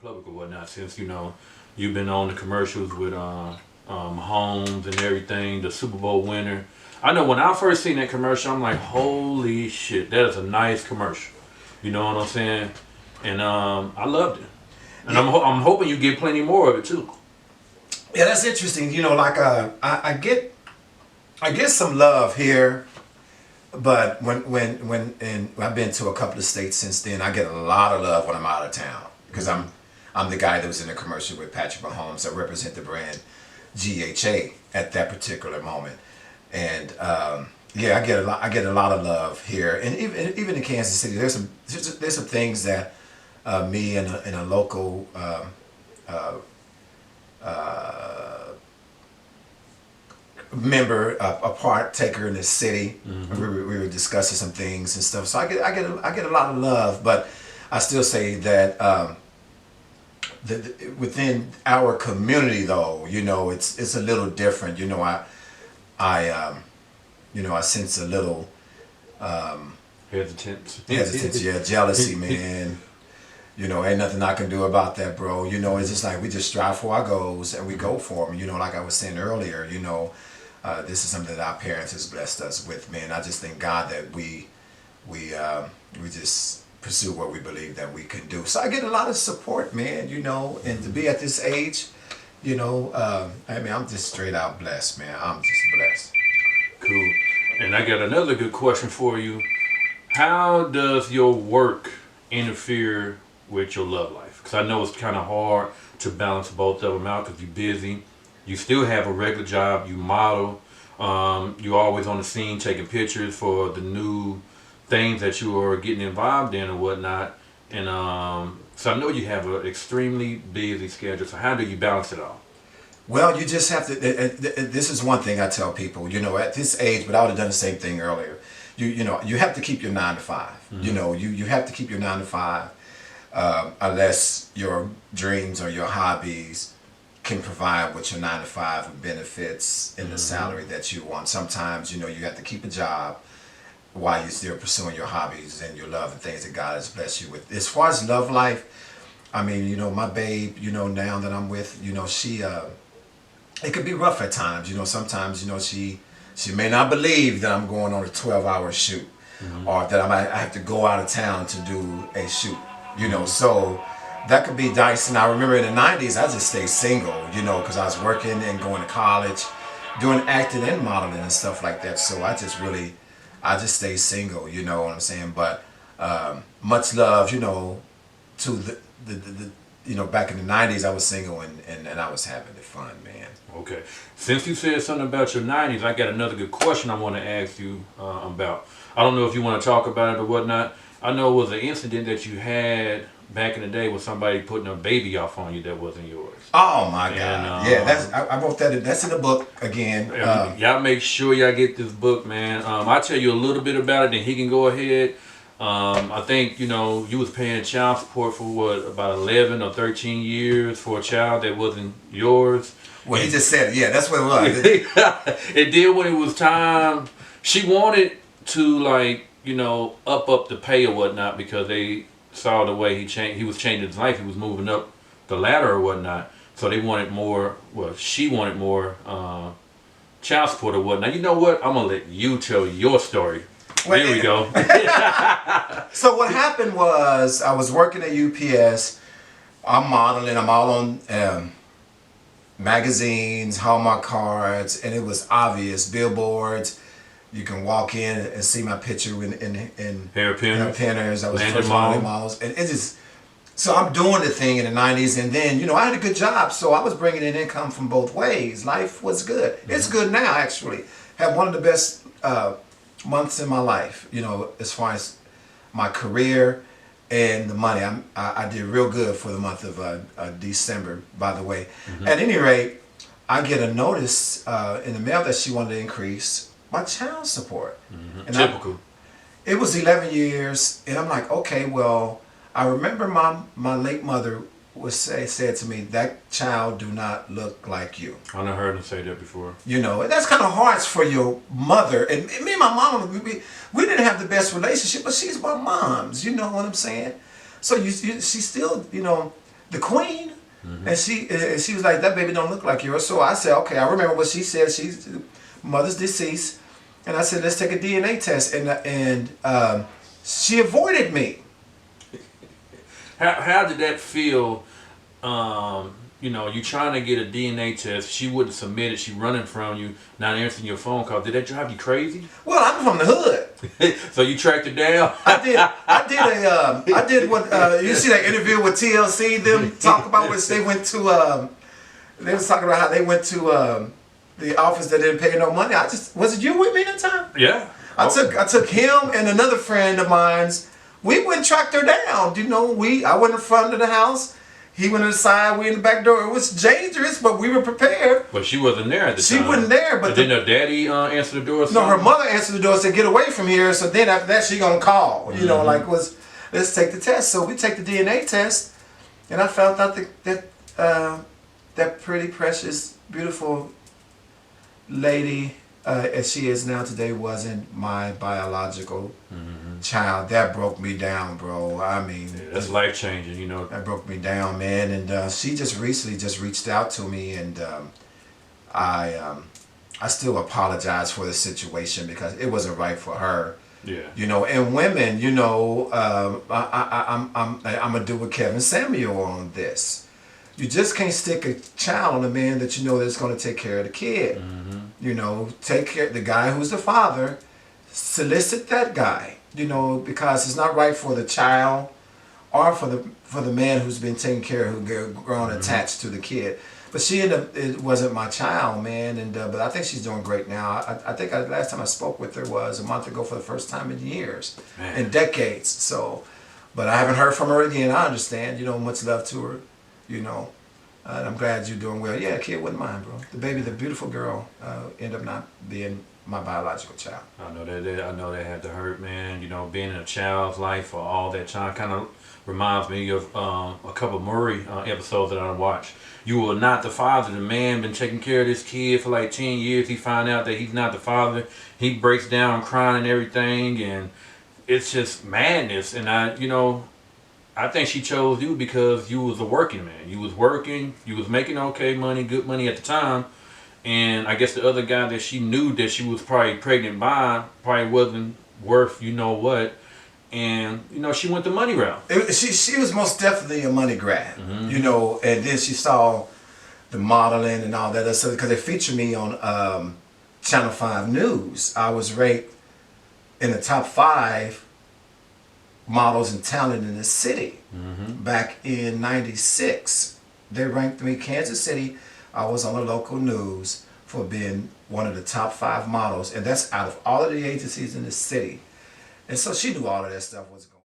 public or whatnot since you've been on the commercials with Holmes and everything, the Super Bowl winner. I know when I first seen that commercial, I'm like, holy shit, that is a nice commercial. You know what I'm saying? And I loved it. And I'm hoping you get plenty more of it too. Yeah, that's interesting. Like I get some love here, but and I've been to a couple of states since then. I get a lot of love when I'm out of town because I'm the guy that was in the commercial with Patrick Mahomes. I represent the brand GHA at that particular moment, and yeah, I get a lot of love here, and even in Kansas City, there's some things that me and a local member, a partaker in the city. We were discussing some things and stuff. So I get a lot of love, but I still say that within our community, though, it's a little different. I sense a little Hesitance. yeah, jealousy, man. Ain't nothing I can do about that, bro. It's just like we just strive for our goals and we go for them. Like I was saying earlier, this is something that our parents has blessed us with, man. I just thank God that we just pursue what we believe that we can do. So I get a lot of support, man. And to be at this age, I'm just straight out blessed, man. I'm just blessed. Cool. And I got another good question for you. How does your work interfere with your love life? Because I know it's kind of hard to balance both of them out because you're busy. You still have a regular job. You model. You're always on the scene taking pictures for the new things that you are getting involved in or whatnot. And so I know you have an extremely busy schedule. So how do you balance it all? Well, you just have to. This is one thing I tell people. At this age, but I would have done the same thing earlier. You have to keep your 9 to 5. You have to keep your 9 to 5, unless your dreams or your hobbies can provide with your 9 to 5 benefits and the salary that you want. Sometimes you have to keep a job while you're still pursuing your hobbies and your love and things that God has blessed you with. As far as love life, I mean, my babe, now that I'm with, she it could be rough at times. Sometimes she may not believe that I'm going on a 12-hour shoot, or that I have to go out of town to do a shoot. So that could be dicey. And I remember in the 90s, I just stayed single, because I was working and going to college, doing acting and modeling and stuff like that. So I just stayed single, you know what I'm saying? But much love, to the back in the 90s, I was single and I was having the fun, man. Okay. Since you said something about your 90s, I got another good question I want to ask you about. I don't know if you want to talk about it or whatnot. I know it was an incident that you had back in the day with somebody putting a baby off on you that wasn't yours. Oh my God! Yeah, I wrote that. That's in the book again. Y'all make sure y'all get this book, man. I'll tell you a little bit about it, then he can go ahead. I think you was paying child support for what, about 11 or 13 years for a child that wasn't yours. Well, he just said it. Yeah, that's what it was. It did when it was time. She wanted to up the pay or whatnot because they saw the way he was changing his life. He was moving up the ladder or whatnot. So they wanted more. Well, she wanted more child support or whatnot. You know what? I'm gonna let you tell your story. Well, here we go. So what happened was I was working at UPS. I'm modeling. I'm all on magazines, Hallmark cards, and it was obvious. Billboards. You can walk in and see my picture in hair pinners. I was first models, and it's just. So I'm doing the thing in the 90s, and then, I had a good job, so I was bringing in income from both ways. Life was good. It's good now, actually. Had one of the best months in my life, as far as my career and the money. I did real good for the month of December, by the way. At any rate, I get a notice in the mail that she wanted to increase my child support. And Typical. It was 11 years, and I'm like, okay, well, I remember my late mother said to me, that child do not look like you. I never heard her say that before. And that's kind of hard for your mother. And me and my mom, we didn't have the best relationship, but she's my mom's. You know what I'm saying? So she still, the queen. And she was like, that baby don't look like yours. So I said, okay, I remember what she said. She's mother's deceased. And I said, let's take a DNA test. And she avoided me. How did that feel? You know, you trying to get a DNA test. She wouldn't submit it. She running from you, not answering your phone call. Did that drive you crazy? Well, I'm from the hood. So you tracked her down? I did what, you see that interview with TLC, them talk about which they went to, they was talking about how they went to the office that didn't pay no money. Was it you with me that time? Yeah. I took him and another friend of mine's. We went and tracked her down. You know, I went in front of the house. He went inside. We in the back door. It was dangerous, but we were prepared. But she wasn't there at the time. She wasn't there. But didn't her daddy answer the door? Or no, her mother answered the door and said, "Get away from here." So then after that, she gonna call. You know, like let's take the test. So we take the DNA test, and I found out that pretty precious, beautiful lady, as she is now today, wasn't my biological child. That broke me down, bro. I mean, yeah, that's life changing, you know. That broke me down, man. And she just recently reached out to me, and I still apologize for the situation because it wasn't right for her. Yeah. You know, and women, you know, I'm gonna do with Kevin Samuel on this. You just can't stick a child on a man that you know that's going to take care of the kid. You know, take care the guy who's the father. Solicit that guy. You know, because it's not right for the child or for the man who's been taken care of, who grown attached to the kid. But it wasn't my child, man. And but I think she's doing great now. I think last time I spoke with her was a month ago for the first time in years, in decades. So, but I haven't heard from her again. I understand. You know, much love to her. You know, and I'm glad you're doing well. Yeah, kid wouldn't mind, bro. The baby, the beautiful girl, ended up not being my biological child. I know that had to hurt, man. You know, being in a child's life for all that time kind of reminds me of a couple of Murray episodes that I watched. You were not the father. The man been taking care of this kid for like 10 years. He found out that he's not the father. He breaks down crying and everything, and it's just madness. And I think she chose you because you was a working man. You was working. You was making okay money, good money at the time. And I guess the other guy that she knew that she was probably pregnant by probably wasn't worth you know what. And, you know, she went the money route. She was most definitely a money grab. You know, and then she saw the modeling and all that other stuff. Because they featured me on Channel 5 News. I was ranked in the top 5 models and talent in the city back in '96. They ranked me Kansas City. I was on the local news for being one of the top 5 models, and that's out of all of the agencies in the city. And so she knew all of that stuff was going on.